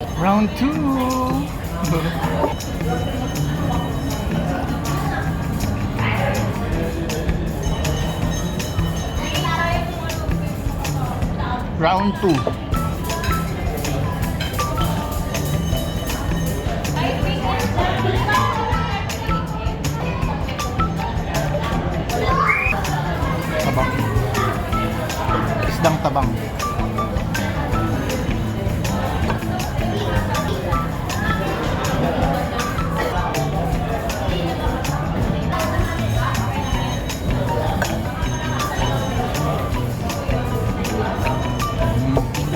Round 2. Round 2. Tabang. Isdang tabang.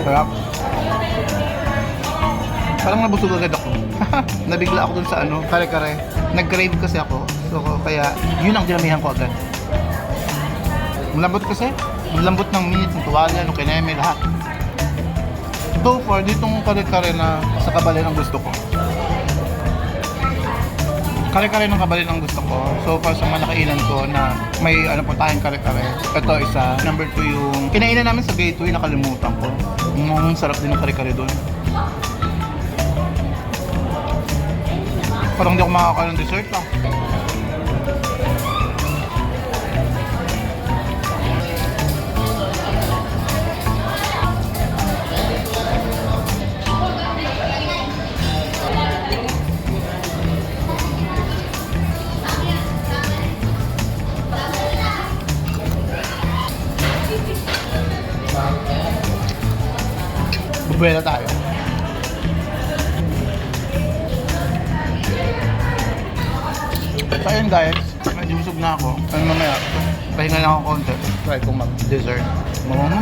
Sarap. Parang nabusog agad ako. Nabigla ako dun sa kare-kare. Nag-crave kasi ako. So kaya yun ang dinamihan ko agad. Malambot kasi. Malambot ng meat, ng tuwalya, ng kineme, lahat. So far, ditong kare-kare na sa kabalin ang gusto ko. Kare-kare ng kabalin ang gusto ko. So far sa mga nakainan ko na may tayong kare-kare. Ito isa. Number 2 yung kinainan namin sa Gateway, nakalimutan ko. Ang sarap din ng kare-kare doon. Parang hindi ako makakain ng dessert ah. Bubuela tayo. So ayun guys, medyo busog na ako. Mamaya, pahinga lang ako konti. Try kong mag-dessert. Mama.